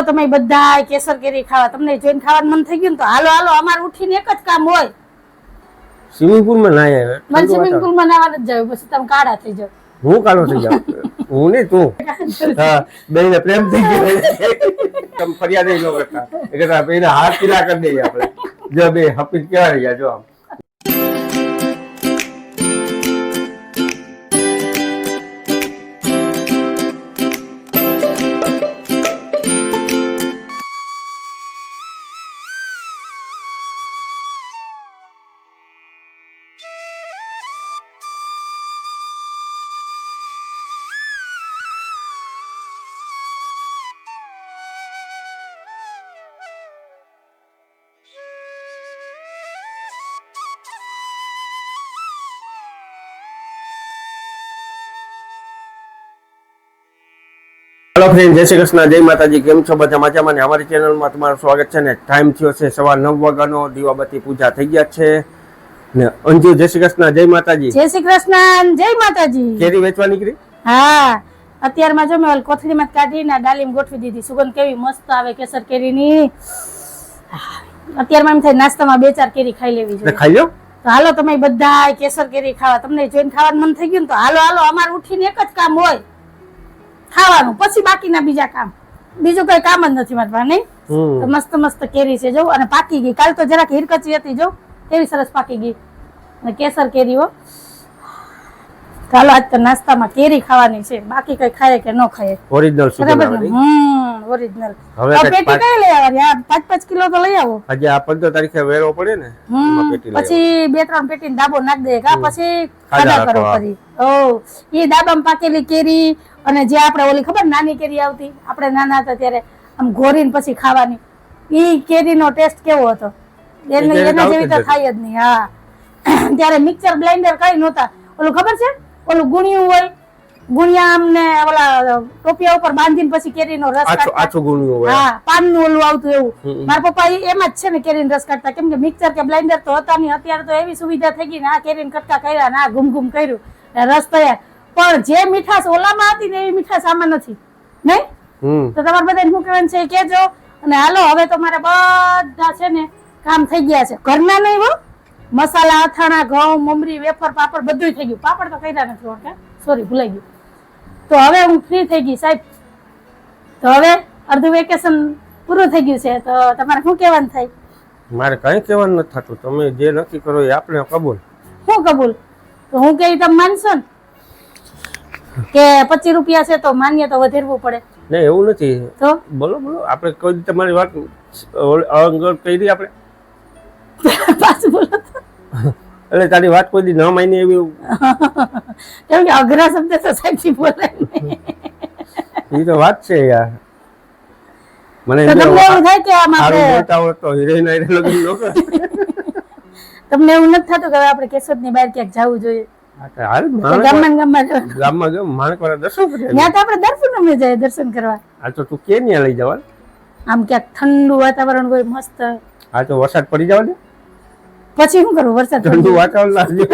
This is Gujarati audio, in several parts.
હાલો તમે બધા કેસર કેરી ખાવા, તમને જોઈને ખાવાનું મન થઈ ગયું ને તો હાલો હાલો, અમારે ઉઠીને એક જ કામ હોય, સ્વિમિંગ પુલ માં નાય આવે. મને સ્વિમિંગ પુલ માં નાવા જ જાય, પછી તમે કાળા થઈ જાવ. હું કાળો થઈ જાઉં? હું નહીં, તું. હા, બેને પ્રેમ થઈ ગયો. તમે ફરિયાદ ન કરતા, એ કરતા બેને હાથ પીલા કરી દઈએ આપણે. જો બે હપીત કેવા રહ્યા જો આમ. હેલો ફ્રેન્ડ, જય શ્રી કૃષ્ણ, જય માતાજી. કેમ છો બધા? મજામાં ને? અમારી ચેનલમાં તમારું સ્વાગત છે ને. ટાઈમ થયો છે 9:15 વાગ્યાનો. દીવાબત્તી પૂજા થઈ ગયા છે ને. અંજુ, જય શ્રી કૃષ્ણ, જય માતાજી. જય શ્રી કૃષ્ણ, જય માતાજી. કેરી વેચવા નીકળી? હા, અત્યારમાં જો મેં કોથળીમાં કાઢીને ડાલીમ ગોઠવી દીધી. સુગંધ કેવી મસ્ત આવે કેસર કેરીની. અત્યારમાં એમ થાય નાસ્તામાં 2-4 કેરી ખાઈ લેવી જોઈએ. ખાઈ લો. તો હાલો તમે બધા કેસર કેરી ખાવા, તમને જોઈને ખાવાનું મન થઈ ગયું ને તો હાલો હાલો, અમારે ઉઠીને એક જ કામ હોય, ખાવાનું, પછી બાકીના બીજા કામ. બીજું કઈ કામ જ નથી મારા પાસે, નહીં? તો મસ્ત મસ્ત કેરી છે જો, અને પાકી ગઈ. કાલ તો જરાક હિરકચી હતી જો, કેવી સરસ પાકી ગઈ. અને કેસર કેરી હો. ચાલો આજ તો નાસ્તામાં કેરી ખાવાની છે, બાકી કઈ ખાય કે ન ખાય. ઓરિજિનલ સુગંધ આવે ને? ઓરિજિનલ. હવે પેટી કઈ લઈ આવવાની? આ 5-5 કિલો તો લઈ આવો. આજે આ 15 તારીખે વેરો પડે ને, એમાં પેટી લઈ પછી 2-3 પેટી દાબો નાખ દે કા, પછી ખાધા કરો ફરી. ઓ એ દાબામાં પાકેલી કેરી, અને જે આપણે ઓલી ખબર નાની કેરી આવતી, આપણે નાના હતા ત્યારે આમ ઘોરીને પછી ખાવાની, ઈ કેરીનો ટેસ્ટ કેવો હતો, એના જેવી તો થાય જ નહીં. હા, ત્યારે મિક્સર બ્લેન્ડર કઈ નહોતા. ઓલું ખબર છે, ઓલું ગુણિયું હોય, ગુણિયા અમને ઓલા ટોપિયા ઉપર બાંધીને પછી કેરીનો રસ કાઢતા. આછું ગુણિયું હોય. હા, પાનનું ઓલું આવતું એવું. મારા પપ્પા એમાં જ છે ને કેરીનો રસ કાઢતા, કેમ કે મિક્સર કે બ્લેન્ડર તો હતા નહીં. અત્યારે તો એવી સુવિધા થઈ ગઈ ને, આ કેરીને કટકા કર્યા ને આ ઘૂમ ઘૂમ કર્યું, રસ તૈયાર. પણ જે મીઠાશ ઓલામાં હતી ને એવી મીઠાશ આમાં નથી, નહીં? તો તમારે બધાને શું કહેવાનું છે કેજો. અને હાલો હવે તો મારે બધા છે ને કામ થઈ ગયા છે, ઘરના નહીં હો, મસાલા, અથાણા, ઘઉં, મમરી, વેફર, પાપડ બધું થઈ ગયું. પાપડ તો કર્યા નથી ઓકે, સોરી ભૂલાઈ ગયું. તો હવે હું ફ્રી થઈ ગઈ સાહેબ. તો હવે અડધું વેકેશન પૂરું થઈ ગયું છે, તો તમારે શું કહેવાનું થાય? મારે કઈ કહેવાનું નથી થતું. તમે જે નક્કી કરો એ આપણે કબૂલ. શું કબૂલ? તો હું કહી તમે માનશો ને કે 25 રૂપિયા છે તો માન્ય તો વધારવું પડે? નહીં, એવું નથી. તો બોલો બોલો, આપણે કોઈ તમારી વાત અવગણ કરી આપણે. પાછું બોલો તો. એટલે તારી વાત કોઈ દી ન માની એવી. કેમ કે અઘરા શબ્દ તો સાહેબજી બોલાય એ તો વાત છે યાર. મને તમને એવું થાય કે આમ આપણે બોલતા હોય તો હિરોઈન આઈડલ લગન ન કરે. તમને એવું નથી થતું કે હવે આપણે કેશોદની બહાર ક્યાંક જવું જોઈએ? ગામમાં માણકવાળા દર્શન કરે. ત્યાં તો આપણે દર પૂનમે જાય દર્શન કરવા. આ તો તું કે ન્યા લઈ જવા? આમ ક્યાંક ઠંડુ વાતાવરણ હોય મસ્ત. આ તો વરસાદ પડી જવા દે, પછી શું કરવું? વરસાદ ઠંડુ વાતાવરણ લાગે.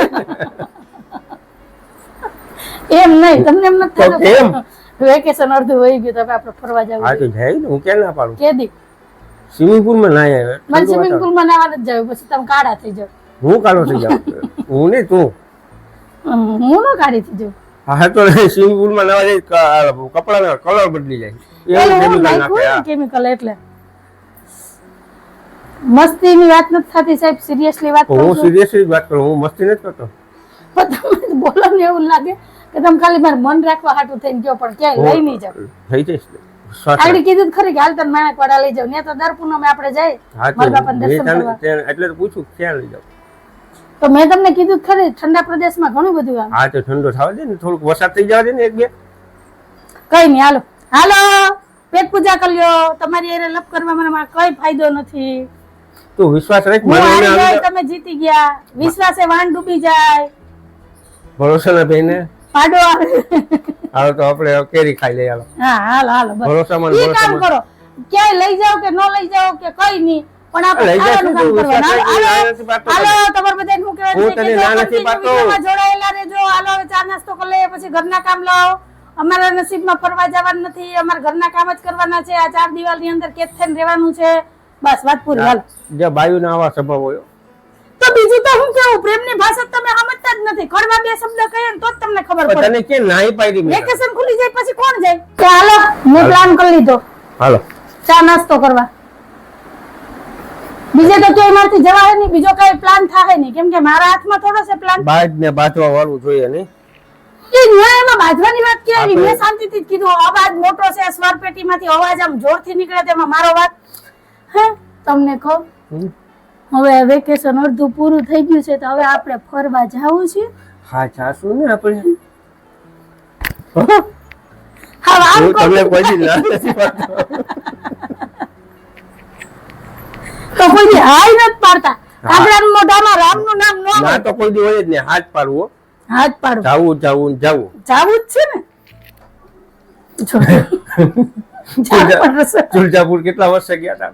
એમ નહીં, તમને એમ નથી થતું વેકેશન અડધું વહી ગયું તો હવે આપણે ફરવા જવું? હા તો જાય ને, હું ક્યાં ના પાડું. કેદી સ્વિમિંગ પુલ માં નાય આવે. મને સ્વિમિંગ પુલ માં નાવા નથી જવું, પછી તમે કાળા થઈ જાવ. હું કાળો થઈ જાઉં? હું નહીં, તું. હું ન કાઢી થઈ જાઉં. હા તો સ્વિમિંગ પુલ માં નાવા જાય, કપડાનો કલર બદલી જાય. કેમિકલ એટલે મસ્તી ની વાત નથી થતી સાહેબ, સિરિયસલી વાત કરું. હું સિરિયસલી વાત કરું, હું મસ્તી નથી કરતો. તમે બોલો ને એવું લાગે કે તમે ખાલી મારે મન રાખવા હાટું થઈને ગયો, પણ ક્યાંય લઈ નહીં જાવ. થઈ જઈશ. આગળ કીધું ખરી કે હાલ તને માણકવાડા લઈ જાવ, ત્યાં તો દર પૂનમે આપણે જાય મારા બાપાને દર્શન કરવા. એટલે તો પૂછું ક્યાં લઈ જાવ? તો મેં તમને કીધું ખરી ઠંડા પ્રદેશમાં ઘણું બધું આમ. હા તો ઠંડો થવા દે ને, થોડુંક વરસાદ થઈ જવા દે ને, 1-2. કઈ નહીં, હાલો હાલો પેટ પૂજા કરી લ્યો. તમારી એને લપ કરવામાં મને કઈ ફાયદો નથી. તું વિશ્વાસ રાખ, તમે જીતી ગયા. વિશ્વાસે વાન ડૂબી જાય. ભરોસો ના ભાઈને પાડો આવે. હાલો તો આપણે કેરી ખાઈ લઈએ. હાલો. હા હાલો હાલો, ભરોસામાં ઈ કામ કરો. ક્યાંય લઈ જાઓ કે ન લઈ જાઓ કે કઈ નહીં, પણ આપણે ખાવાનું કામ કરવાનું. હાલો તમારે બધાને હું કહેવાનું છે કે જોડાયેલા રહેજો. હાલો હવે ચા નાસ્તો કરી લઈએ, પછી ઘરના કામ લાવો અમારા નસીબમાં ફરવા જવાનું નથી, અમારા ઘરના કામ જ કરવાના છે, આ 4 દિવાલની અંદર કેદ થઈને રહેવાનું છે, બસ વાત પૂરી. હાલ જે બાયુના આવા સ્વભાવ હોય તો બીજું તો હું કેવું, પ્રેમની ભાષા તમે સમજતા જ નથી. કડવા 2 શબ્દ કહીએ ને તો જ તમને ખબર પડે. તને કે નાઈ પાડી મેં. વેકેશન ખુલી જાય પછી કોણ જાય? તો હાલો મેં પ્લાન કરી લીધો, હાલો ચા નાસ્તો કરવા. બીજે તો ક્યાંય મારથી જવાય નહીં, બીજો કઈ પ્લાન થાય નહીં, કેમ કે મારા હાથમાં થોડો છે પ્લાન. બાજ ને બાંધવા વાળું જોઈએ નહીં. એ ન્યાયમાં બાંધવાની વાત ક્યાં? મેં શાંતિથી જ કીધું, અવાજ મોટો છે, સ્વર પેટીમાંથી અવાજ આમ જોરથી નીકળે, તેમાં મારો વાત હે તમને કહું. હવે વેકેશન અડધું પૂરું થઈ ગયું છે, તો હવે આપણે ફરવા જવું છે. હા જાશું ને આપણે. હા આમ તમને કોઈ દી ના નથી પાડતો. તો કોઈ દી હાય નથી પાડતા. કાગડાના મોઢામાં રામનું નામ ન ના તો કોઈ દી હોય જ નહીં. હાથ પાડવો, હાથ પાડો, જાવું જાવું જાવું જાવું જ છે ને. ચુલજાપુર કેટલા વર્ષે ગયા હતા?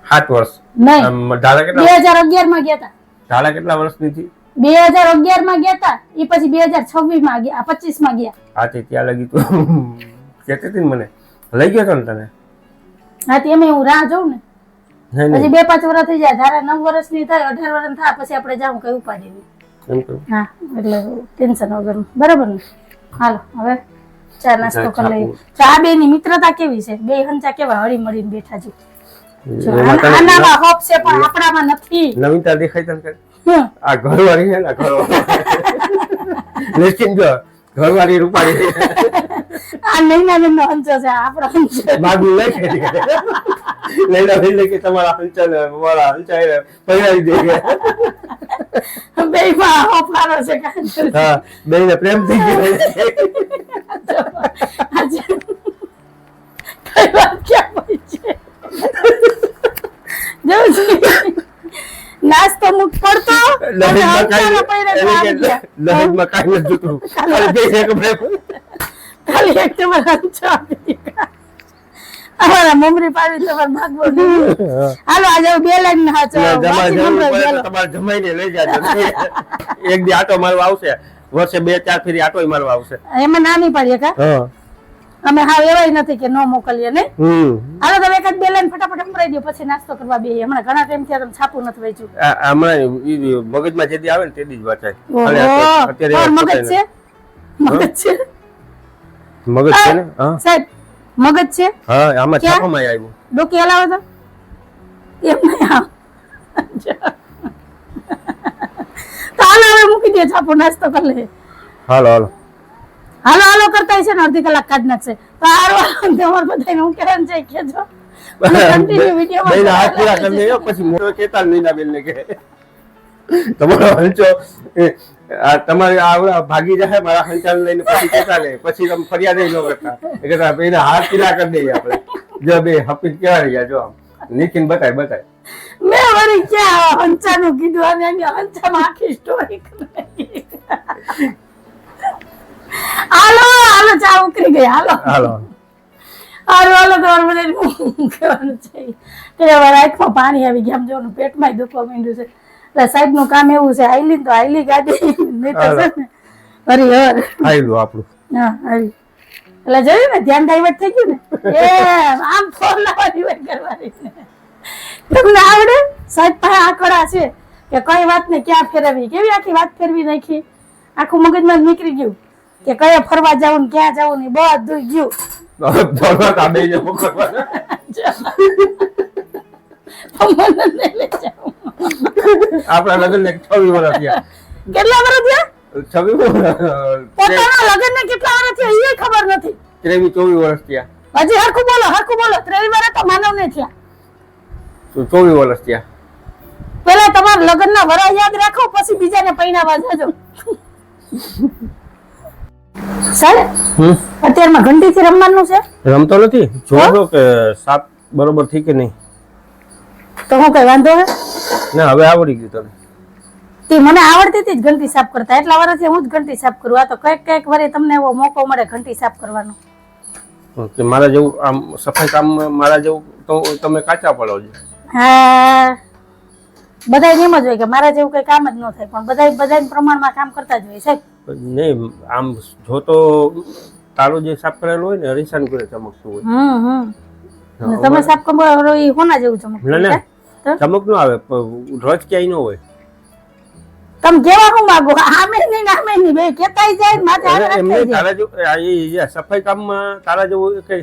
7 વર્ષ. નહીં, ધારા કેટલા 2011 માં ગયા હતા. ધારા કેટલા વર્ષની હતી? 2011 માં ગયા હતા, એ પછી 2026 માં ગયા, 25 માં ગયા. હા તે ત્યાં લગી તો કહેતી હતી ને મને લઈ ગયો હતો ને તને. હા તે એમ હું રાહ જોઉં ને, નહીં પછી નહીં 2-5 વર્ષ થઈ જાય, ધારા 9 વર્ષની થાય, 18 વર્ષ થાય પછી આપણે જાવું કઈ ઉપાડી નહીં. એમ તો હા એટલે ટેન્શન વગર, બરાબર ને? હાલો હવે ચા નાસ્તો કરી લઈએ. ચા બે ની મિત્રતા કેવી છે, બે હંચા કેવા હળી મળીને બેઠા છે. આનામાં હોપ છે પણ આપણામાં નથી. નવીનતા દેખાય તને? આ ઘરવાળી છે ને, ઘરવાળી નિશ્ચિત જો ઘરવાળી રૂપાળી આ નૈના બેન નો હંચો છે, આપણો હંચો. માગું લઈ કે નૈના બેન કે તમારા હંચા ને મારા હંચા પહેરાવી દે. બે માં હોપ હારો છે કાંઈ. હા બે ને પ્રેમ થઈ ગયો. કઈ વાત ક્યાં પડી છે? નાસ્તો મુક પડતો લહેરમાં કાંઈ નથી જોતું. ખાલી એક તમારા અમારા મમરી પાડી તમારે ભાગવો નહીં. હાલો આજે 2 લાઈન ના તમારે જમાઈને લઈ જાજો. એક દી આટો મારવા આવશે, વર્ષે 2-4 ફેરી આટો મારવા આવશે. એમાં ના નહીં પાડીએ કા? અમે હા એવાય નથી કે નો મોકલીએ ને. હાલો તમે એકાદ 2 લાઈન ફટાફટ સંભળાઈ દો, પછી નાસ્તો કરવા બે. હમણાં ઘણા ટાઈમ થી તમે છાપું નથી વેચ્યું. હમણાં મગજમાં જે દી આવે ને તે દી જ વાંચાય. મગજ છે, મગજ છે, મગજ છે ને. હા સાહેબ મગજ છે. હા આમાં છાપામાં આવ્યું. ડોકી હલાવો તો એમ નહીં. હા તો હાલો હવે મૂકી દે છાપો, નાસ્તો કરી લે. હાલો હાલો હાલો હાલો કરતા છે ને અડધી કલાક કાઢ નાખશે. તો હારું તમારે બધાને હું કહેવાનું છે કેજો. કન્ટિન્યુ વિડિયો માં હાથ પૂરા કરી દેજો, પછી મોટો કેતા નૈના બેન ને કે તમારો હંચો તમારે આવડા ભાગી જાય મારા હંચાને લઈને, પછી કેતા ને પછી તમે ફરિયાદ ન કરતા. એ કહેતા બેના હાથ પૂરા કરી દઈએ આપણે. જો બે હપીત કેવા રહ્યા જો આમ નીકીને બતાય. મેં વળી ક્યાં હંચાનું કીધું, અને હંચામાં આખી સ્ટોરી કરી. હાલો હાલો ચા ઉકળી ગઈ. હાલો હાલો હાલો તમારે બધાને કહેવાનું છે કે હવે આંખમાં પાણી આવી ગયા, આમ જોવાનું પેટમાં દુખવા માંડ્યું છે. એટલે સાહેબ નું કામ એવું છે, હાઈલી તો હાઈલી ગાડી નહીં તો છે ને હરિહર આયલું આપણું. હા હાઈ એટલે જોયું ને ધ્યાન ડાયવર્ટ થઈ ગયું ને. એ આમ ફોન લાવવાની હોય કરવાની ને. તમને આવડે? સાહેબ પાસે આ કળા છે કે કઈ વાત ને ક્યાં ફેરવવી, કેવી આખી વાત ફેરવી નાખી. આખું મગજમાં જ નીકળી ગયું કે કયા ફરવા જવું ને ક્યાં જવું ને બધું ગયું. આપણા લગ્ન ને 26 વર્ષ થયા. કેટલા વર્ષ થયા? 26 વર્ષ. પોતાના લગ્ન ને કેટલા વર્ષ થયા એ ખબર નથી. 23-24 વર્ષ થયા. હજી હરખું બોલો 23 વર્ષ તો માનવ ને થયા. 24 વર્ષ થયા. પેલા તમારા લગ્ન ના વરસ યાદ રાખો, પછી બીજાને પૈણાવા જાજો. સાહેબ અત્યારમાં ઘંટી થી રમવાનું છે? રમતો નથી, જોજો કે સાપ બરોબર થઈ કે નહીં. તો હું કઈ વાંધો હે? ના હવે આવડી ગયું તને. તે મને આવડતી હતી જ ઘંટી સાફ કરતા, એટલા વર્ષથી હું જ ઘંટી સાફ કરું. આ તો કઈક વરે તમને એવો મોકો મળે ઘંટી સાફ કરવાનો. મારા જેવું આમ સફાઈ કામ મારા જેવું તો તમે કાચા પડો છો. હા બધાય એમ જ હોય કે મારા જેવું કઈ કામ જ ન થાય, પણ બધાય પ્રમાણમાં કામ કરતા જ હોય સાહેબ. નહીં આમ જો તો તારો જે સાફ કરેલો હોય ને અરીસાની ઘરે ચમકતું હોય. ને તમે સાફ કરો એ હોના જેવું ચમકતું ના હોય. ના ચમક નો આવે રોજ ક્યાંય ન હોય. તમે કેવા હું માંગો આમે નહીં નામે નહીં બે કેતાય જાય ને માથે હાથ એમ નાખાય નહીં, તારા જેવું સફાઈ કામમાં તારા જેવું કઈ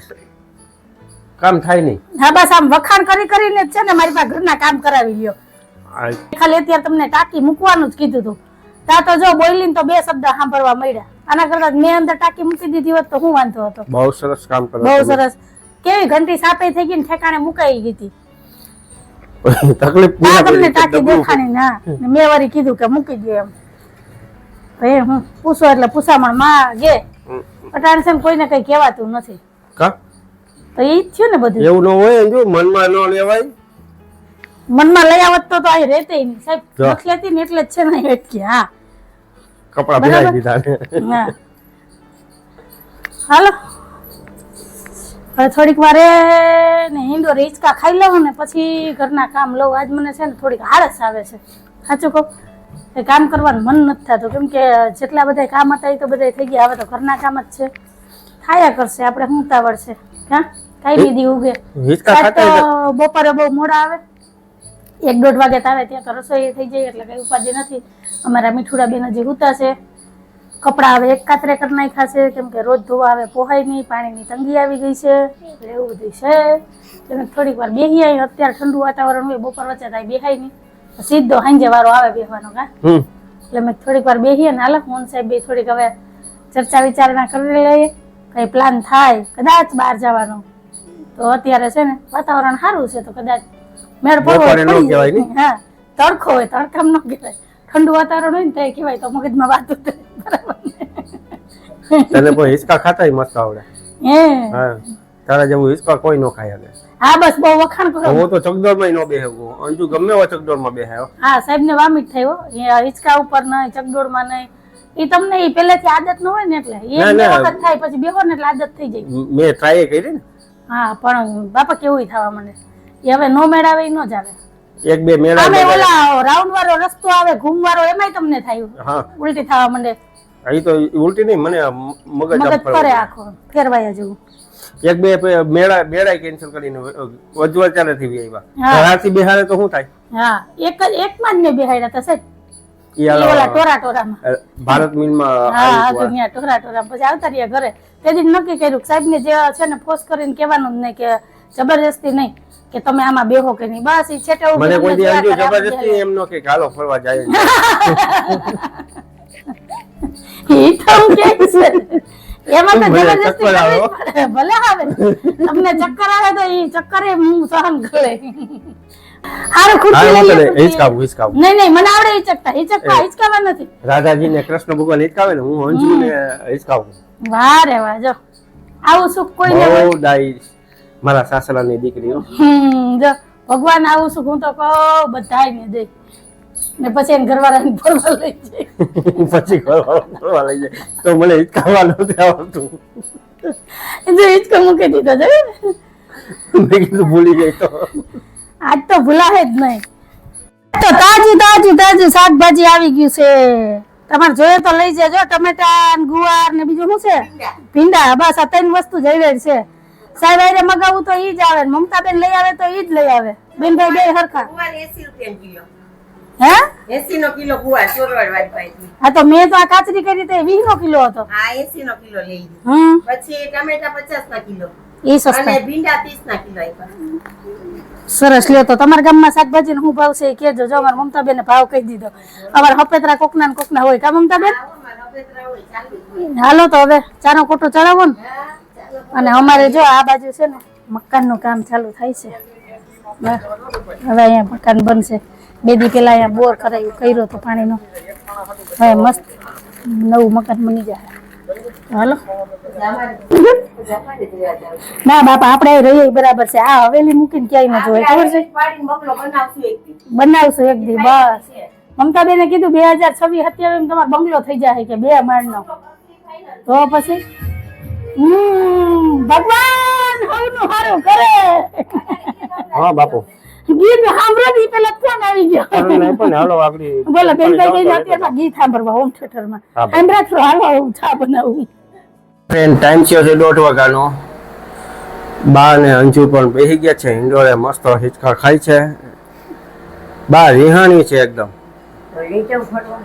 કામ થાય નહીં. હા બસ આમ વખાણ કરીને જ છે ને મારી પાસે ઘરના કામ કરાવી લ્યો. ખાલી અત્યારે તમને ટાંકી મૂકવાનું જ કીધું હતું. તા તો જો બોઈલીને તો બે શબ્દ સાંભળવા મળ્યા. આના કરતા મેં અંદર ટાંકી મૂકી દીધી હોત તો શું વાંધો હતો. બહુ સરસ કામ કરો. બહુ સરસ. કેવી ઘંટી સાપે થઈ ગઈ ને ઠેકાણે મુકાઈ ગઈ હતી. તકલીફ તમને ટાંકી દેખાણી ના મેં વળી કીધું કે મૂકી દે એમ. ભાઈ હું પૂછો એટલે પૂછામણ માં ગે અટાણે છે ને કોઈને કઈ કહેવાતું નથી. કા તો એ જ થયું ને બધું. એવું ન હોય જો મનમાં ન લેવાય. મનમાં લઈ આવત તો અહીં રહેતે નહીં સાહેબ. નથી લેતી ને એટલે જ છે ને અટકી. હા કપડા ભેરાઈ દીધા ને. હા હાલો હવે થોડીક વારે ને હિંડો રીચકા ખાઈ લઉં ને પછી ઘરના કામ લઉં. આજ મને છે ને થોડીક આળસ આવે છે સાચું કહું. એ કામ કરવાનું મન નથી થતું કેમ કે જેટલા બધા કામ હતા એ તો બધા થઈ ગયા. હવે તો ઘરના કામ જ છે થાયા કરશે. આપણે શું ઉતાવળ છે હા કાંઈ બીધી ઉગે. બપોરે બહુ મોડા આવે 1-1.5 વાગે આવે ત્યાં તો રસોઈ થઈ જાય એટલે કઈ ઉપાધિ નથી. અમારા મીઠુડા બેન હજી હુતા છે. કપડા હવે એક કાતરે કરી નાખ્યા છે કેમ કે રોજ ધોવા આવે પોહાય નહીં. પાણીની તંગી આવી ગઈ છે એટલે એવું બધું છે. એટલે થોડીક વાર બેહી આવી. અત્યારે ઠંડુ વાતાવરણ હોય બપોર વચ્ચે થાય બેહાય નહીં સીધો સાંજે વારો આવે બેહવાનો કા. એટલે મેં થોડીક વાર બેહીએ ને હાલ મોહન સાહેબ બે થોડીક હવે ચર્ચા વિચારણા કરી લઈએ. કઈ પ્લાન થાય કદાચ બહાર જવાનો તો અત્યારે છે ને વાતાવરણ સારું છે તો કદાચ મેળ પડવો. હા તડકો હોય તડકામ ન કહેવાય. ઠંડુ વાતાવરણ હોય ને તો કહેવાય તો મગજમાં વાત ઉતરે. તને કોઈ હિસકા ખાતાય મસ્ત આવડે. હા તારા જેવું હિસકા કોઈ ન ખાય હવે. હા બસ બહુ વખાણ કરો. હું તો ચકડોળમાં ન બેહું. અંજુ ગમે એવો ચકડોળમાં બેહાયો. હા સાહેબ ને વામિટ થયો હિચકા ઉપર નહીં ચકડોળમાં નહીં. એ તમને એ પહેલેથી આદત ન હોય ને એટલે એ બે વખત થાય પછી બેહો ને એટલે આદત થઈ જાય. મેં ટ્રાય કરી ને. હા પણ બાપા કેવું થવા મને એ હવે નો મેળાવે નો જ આવે. 1-2 મેળા અમે ઓલા રાઉન્ડ વાળો રસ્તો આવે ઘૂમ વાળો એમાંય તમને થાય. હા ઉલટી થવા માંડે. અહીં તો ઉલટી નહીં મને મગજ ફરે આખો ફેરવાયા જેવું. 1-2 મેળા કેન્સલ કરીને વચવાચાને થી આવ્યા. ઘરાથી બેહાડે તો શું થાય? હા એકમાં જ ને બેહાડ્યા હતા સાહેબ. ઓલા ટોરામાં ભારત મિલમાં. હા દુનિયા ટોરામાં પછી આવતા રહ્યા ઘરે. તેથી નક્કી કર્યું સાહેબ ને જે છે ને ફોર્સ કરીને કહેવાનું જ નહીં કે જબરજસ્તી નહીં કે તમે આમાં બેહો કે નહીં. બસ એ છેટે મને કોઈ દી અંજુ જબરજસ્તી એમ નો કે હાલો ફરવા જાય. ઈ તો હું કે છે એમાં તો જબરજસ્તી ભલે આવે તમને ચક્કર આવે તો ઈ ચક્કરે હું સહન કરે. હારું ખુરશી લઈ લે. હિચકાવું નહીં મને આવડે હિચકાવા નથી. રાધાજી ને કૃષ્ણ ભગવાન હિચકાવે ને હું અંજુ ને હિચકાવું. વાહ રે વાહ જો આવું સુખ કોઈને બહુ ડાઈ મારા સાસરાની દીકરીઓ. જો ભગવાન આવું સુખ હું તો કહું બધાય ને દે ને પછી એને ઘરવાળાને ફરવા લઈ જાય. પછી ફરવા લઈ જાય તો મને હિચકાવા નથી આવડતું. જો હિચકો મૂકી દીધો જો મેં કીધું ભૂલી ગઈ તો આજ તો ભૂલાય જ નહીં. તો તાજી શાકભાજી આવી ગયું છે. તમારે જોઈએ તો લઈ જજો. ટમેટા ગુવાર ને બીજું શું છે ભીંડા. બસ આ 3 વસ્તુ જઈ રહી છે. સાહેબ આરે મગાવું તો ઈ જ આવે. મમતા બેન લઈ આવે તો ઈ જ લઈ આવે. બેનભાઈ બે હરખા. 80 રૂપિયા કિલો. હે 80 નો કિલો ગુવાર ચોરવાડ વાળી પાઈથી. હા તો મેં તો આ કાચરી કરી તો 20 નો કિલો હતો. હા 80 નો કિલો લઈ. પછી ટમેટા 50 ના કિલો. ઈ સસ્તા. અને ભીંડા 30 ના કિલો આપ્યા. સરસ લ્યો. તો તમારા ગામમાં શાકભાજી નો શું ભાવ છે એ કહેજો. જો અમારા મમતા બેન ભાવ કહી દીધો. અમારા હપેતરા કોકના ને કોકના હોય કા મમતા બેન. હાલો તો હવે ચાનો કોટો ચડાવો ને. અને અમારે જો આ બાજુ છે ને મકાન નું કામ ચાલુ થાય છે. હવે અહીંયા મકાન બનશે. 2 દી પેલા અહીંયા બોર કર્યો તો પાણીનો. હવે મસ્ત નવું મકાન બની જાય. હાલો ના બાપા આપણે રહીએ બરાબર છે. આ હવેલી મૂકીને ક્યાંય ન જોવાય ખબર છે. બનાવશું એક દી બસ. મમતા બેને કીધું 2026-27 તમારો બંગલો થઈ જાય કે 2 માળનો. તો પછી ભગવાન હવનું હારું કરે. હા બાપુ ગીત સાંભળો ને ઈ પેલા ફોન આવી ગયો નહીં પણ હાલો આગળ બોલો બેન ભાઈ કઈ અત્યારે ગીત સાંભળવા હોમ થિયેટર માં હા, બરાબર. સાંભળ્યા છો હાલો હું ચા બનાવું ફ્રેન્ડ ટાઈમ થયો છે 1:30 વાગ્યાનો. બા ને અંજુ પણ બેસી ગયા છે ઇન્ડોરે મસ્ત હિચકા ખાય છે. બા રિહાણી છે એકદમ. લઈ જાઉં ફરવા.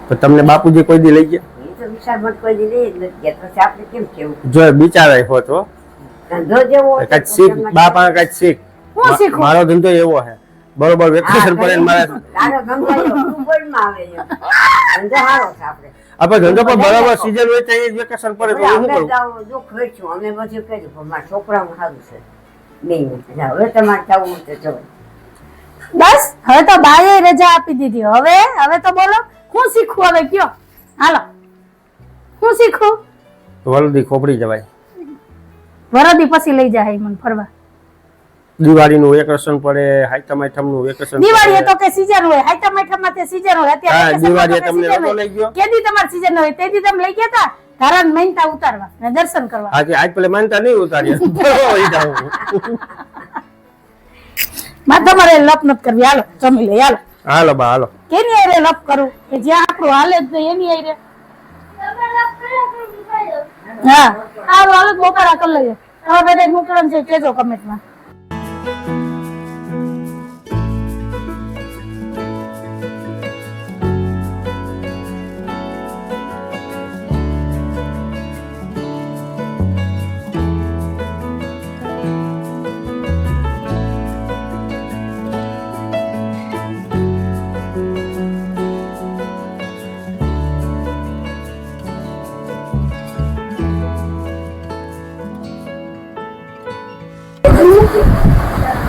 તો તમને બાપુજી કોઈ દી લઈ ગયા? એ તો વિશાળ કોઈ દી લઈ જ નથી ગયા. પછી આપણે કેમ કેવું? જો બિચારા હો તો ધંધો જેવો હોય કઈક શીખ, બા પાસે કઈક શીખ. હું શીખું? મારો ધંધો એવો છે બરોબર વેકેશન પડે ને મારે તારો ધંધો એવો બોલમાં આવે છે. ધંધો સારો છે આપણે. આપણે ધંધો પણ બરાબર સીઝન હોય તો એ વેકેશન પડે તો હું અમે કરું? તો દુઃખ વેચ્યું, અમે બધું કર્યું, પણ મારા છોકરાનું સારું છે. બેયનું. હવે તમારે જવું હોય તો જવાય. બસ હવે તો બાએ રજા આપી દીધી હવે તો બોલો હું શીખું હવે કયો હાલો હું શીખું વલદી ખોપડી જવાય. વરદી પછી લઈ જાય મને ફરવા દિવાળીનું વેકેશન પડે, હાઈતમ આઈટમનું વેકેશન દિવાળી તો કે સીઝન હોય હાઈટમ આઈટમ માં તે સીઝન હોય હા, અત્યારે દિવાળીએ તમને નહોતો લઈ ગયો? કેદી તમારી સીઝન હોય તેદી તમે લઈ ગયા તા ધારણ મહિના ઉતારવા ને દર્શન કરવા આજે આજ પેલે માનતા નહીં ઉતાર્યા. માં તમારે લપ નત કરવી હાલો જમી લે હાલો હાલો બા હાલો. કેની આરે લપ કરું કે જ્યાં આપણું હાલે જ નહીં એની આરે હા હાલો હાલો બપોરા કરી લઈએ હવે બધા મોકલન છે કેજો કમેન્ટમાં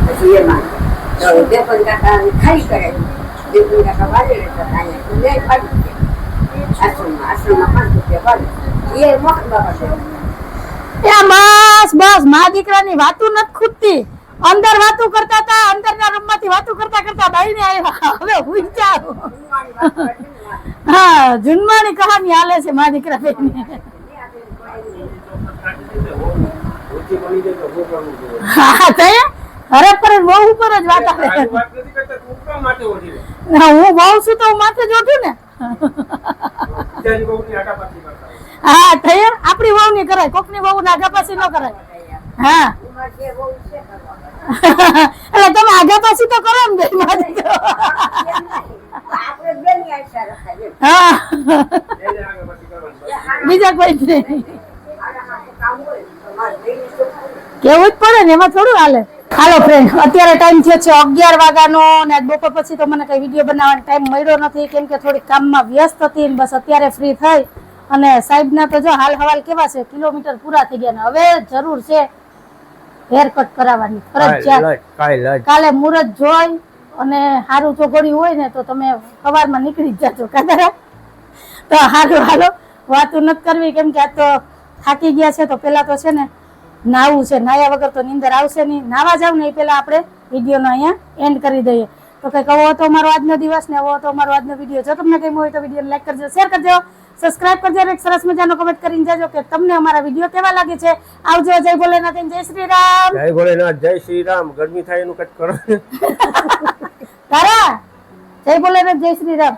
પછી એમાં તો દેપન કાકાને ખાલી કરાવી. દેપન કાકા વાલે રહેતા હતા અહીંયા. તો લે પાડી દે. આશ્રમમાં 5 રૂપિયા પાડી. એ મોહન બાબા છે. બસ મા દીકરાની વાતું નથી ખૂટતી અંદર વાતું કરતા હતા અંદરના રૂમ માંથી વાતું કરતા કરતા બાઈને આવ્યા હવે હુઈ જાઓ હા જુનમાની કહાની હાલે છે મા દીકરા બેની હા તે અરે પર બહુ ઉપર જ વાત આવે ના હું બહુ છું તો માથે જોઠું ને હા થયર આપણી વહુ ની કરાય કોકની વહુ ના આગાપાસી ન કરાય હા ઉંમર જે બહુ છે કરવા. એટલે તમે આગાપાસી તો કરો ને બે મારી તો. આપણે બેની આશા રખાય. હા બીજા કોઈ જ નહીં કામ હોય તો મારે બેની શું કેવું જ પડે ને એમાં થોડું હાલે હાલો ફ્રેન્ડ અત્યારે ટાઈમ થયો છે 11 વાગ્યાનો ને આજ બપોર પછી તો મને કઈ વિડીયો બનાવવાનો ટાઈમ મળ્યો નથી કેમ કે થોડીક કામમાં વ્યસ્ત હતી ને બસ અત્યારે ફ્રી થઈ અને સાહેબના તો જો હાલ હવાલ કેવા છે કિલોમીટર પૂરા થઈ ગયા ને હવે જરૂર છે હેર કટ કરાવવાની ફરજિયાત કાલે મુહૂર્ત જોઈ અને સારું ચોઘડિયું હોય ને તો તમે સવારમાં નીકળી જ જાજો કાદરા તો હાલો વાતું નથી કરવી કેમ કે આ તો થાકી ગયા છે તો પેલા તો છે ને નાવું છે નાયા વગર તો નીંદર આવશે નહીં નાવા જાવ ને એ પેલા આપણે વિડીયોનો અહીંયા એન્ડ કરી દઈએ તો કંઈક આવો હતો અમારો આજનો દિવસ ને આવો હતો અમારો આજનો વિડીયો જો તમને ગમ્યો હોય તો વિડીયોને લાઈક કરજો શેર કરજો સબસ્ક્રાઇબ કરજો અને એક સરસ મજાનો કમેન્ટ કરીને જાજો કે તમને અમારા વિડીયો કેવા લાગે છે આવજો જય ભોલેનાથ જય શ્રી રામ જય ભોલેનાથ જય શ્રી રામ. ગરમી થાય એનું કઈ કરો. તારા જય ભોલેનાથ જય શ્રી રામ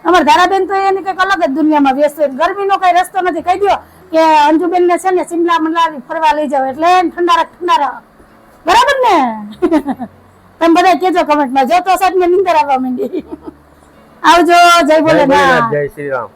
અમાર ધારાબેન તો એની કઈક અલગ જ દુનિયામાં વ્યસ્ત હોય ગરમીનો કઈ રસ્તો નથી કહી દો કે અંજુબેન ને છે ને સિમલા મનાલી ફરવા લઈ જાવ એટલે ઠંડા બરાબર ને તમે બધા કેજો કમેન્ટમાં જો તો સાહેબ ને નીંદર આવવા માંડી આવજો જય ભોલેનાથ જય શ્રી રામ.